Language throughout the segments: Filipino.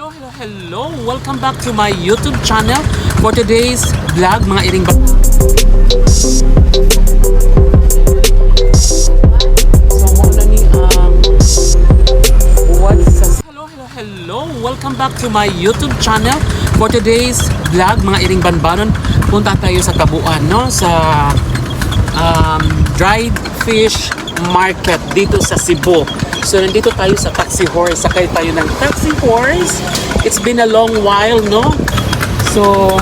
Hello! Welcome back to my YouTube channel for today's vlog, mga iring So, muna ni Hello! Welcome back to my YouTube channel for today's vlog, mga iring banbanon. Punta tayo sa Kabuuan, no? Sa dried fish market dito sa Cebu. So, nandito tayo sa Taxi Horse. Sakay tayo ng Taxi Horse. It's been a long while, no? So,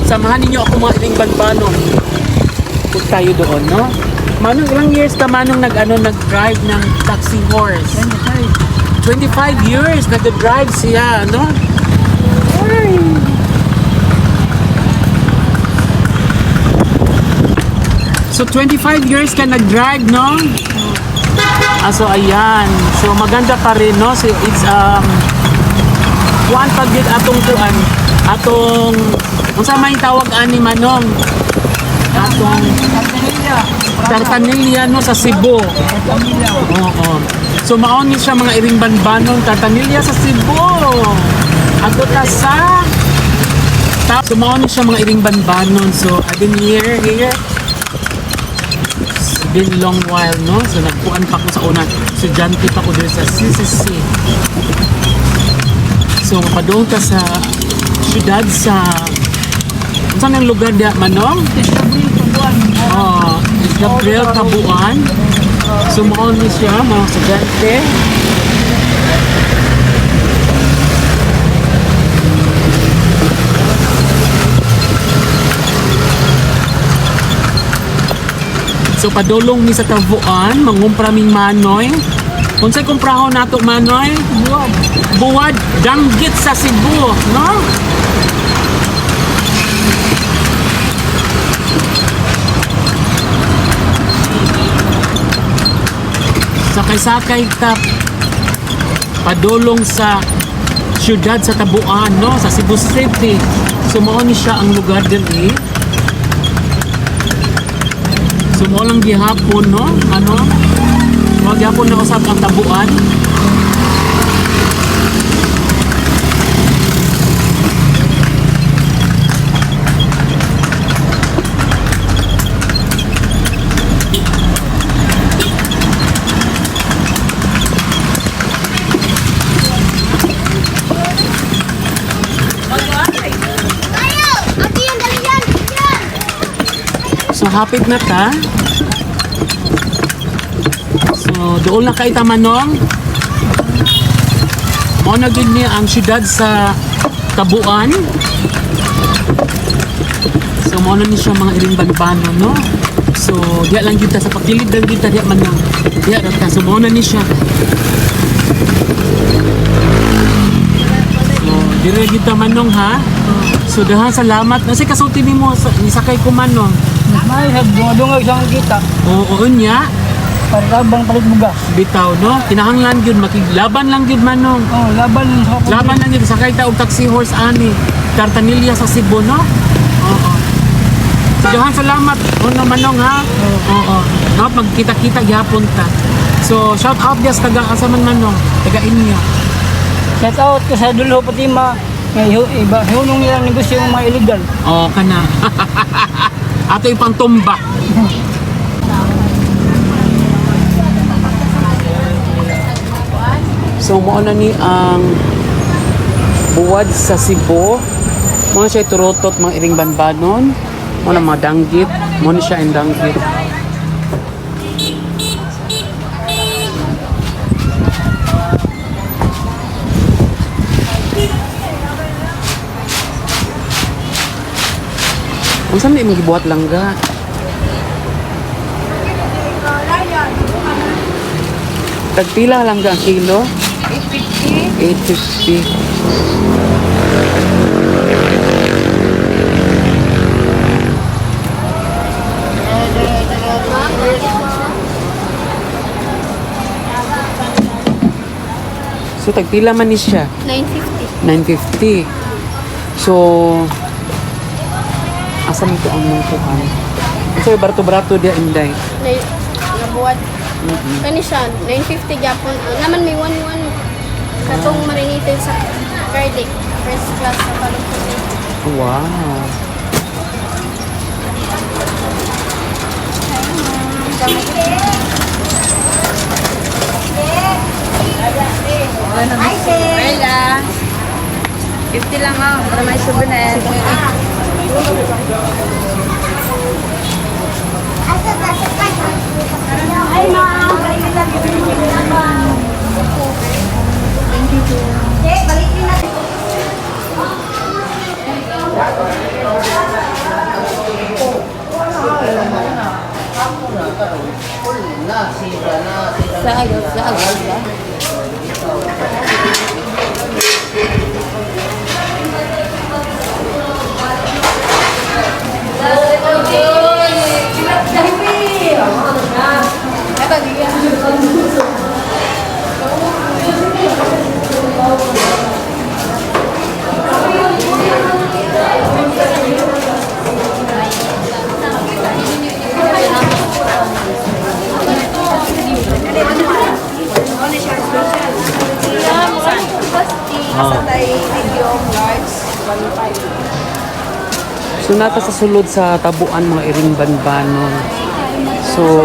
samahan ninyo ako mga iling banbanon. Punta tayo doon, no? Manong, ilang years ka Manong nag-drive ng Taxi Horse? 25 years nag-drive siya, no? Ay. So, 25 years ka nag-drive, no? So ayan. So maganda pa rin, no? So it's kuan pag gid atong kuan, atong unsa may tawag ani Manong? Atong tartanilya, no, sa Cebu. Oo. So maon ni siya mga iring banbanon, tartanilya sa Cebu. Ato ta sa so maon ni siya mga iring banbanon. So I've been here. Been long while, no? So nagpuan pa ko sa una, estudyante pa ko dito sa CCC. So mapadong ta sa syudad sa saan ang lugar diya Manong? Gabriel Kabuuan. So maon ni siya mga estudyante. So padulong ni sa Kabuuan, mangumpraming manoy. Unsay kumprahon nato manoy? Buwad danggit sa Cebu, no? Sakay-sakay ka padulong sa syudad sa Kabuuan, no? Sa Cebu City. So mao ni siya ang lugar diri. So mo lang gihapon, no? Mo gihapon na usab ang Kabuuan. So hapit na ta. So doon na kay Manong. Mao na gid ni ang syudad sa Kabuuan. So mao na ni siya mga iring banbanon, no? So diya lang kita sa pagilid lang kita diya Manong. Diya ra ta. So mao na ni siya. So dire kita Manong, ha. So dahan salamat. Kasi kasulti nimo ni sakay ko Manong. May dungog sang kita. Oo nya. Para bang palit bugas. Bitaw, no? Kinahanglan gyud makiglaban lang gyud Manong. Oh, laban sa Laban lang gyud sakay ta og Taxi Horse ani. Tartanilya sa Cebu, no? Oo. So dahan salamat uno Manong, ha. Oo. No, magkita-kita gyapon ta. So shout out dias taga asa man Manong, taga inyo. Shout out ko sa dulo pati iba hunong nilang negosyo ng mga illegal. Oo kana. Ato yung pangtumba. So mo na ni ang buwad sa Cebu. Mo na siya turotot mga iring banbanon. Mo na mga danggit. Mo na siya ang danggit. Kung saan na yung gibuhat langga? Tagpila langga ang kilo? 850. 850. So tagpila man ni siya? 950. 950. So asa nito ang mga kuhan? So barato-barato dia inday. Nabuhat. Kani siya 950 Japon. Naman may 11 katong marinitin sa garlic. First class na talong. Wow. Wala. 50 lang ako para may subunan. Ay, ma'am. Balikin natin. Sa agad. So nata sa sulod sa tabuan mga iring banbanon. So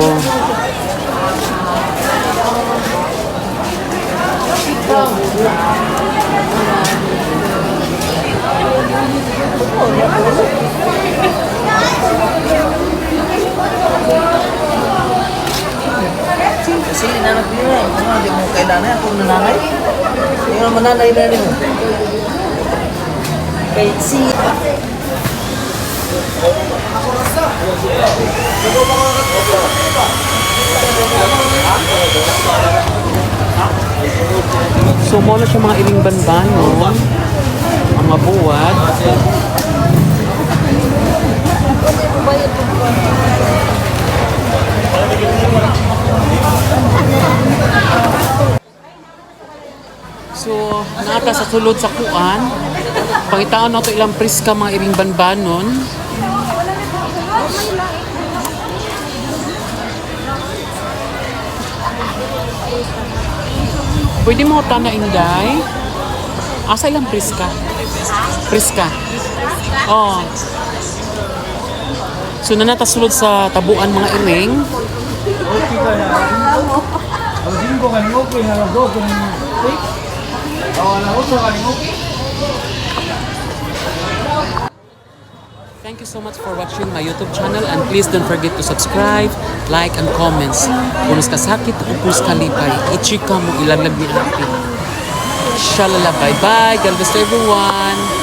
Kasi inanak niyo eh. Hindi mo kailangan ako nananay. Hindi mo mananay na rin mo. Kahit si... so mo na siya mga iring banbanon, mga buwad. So, nata sa sulod sa kuan. Pangitaan na ito ilang priska mga iring banbanon. Pwede mo tana inday. Asa ilang priska? Priska. Oh. So, nanata sulod sa tabuan mga iring. Thank you so much for watching my YouTube channel and please don't forget to subscribe, like, and comments. Kung sakit o kung kalipay, ichika mo ilalag ni akin. Shalala, bye-bye. God bless everyone.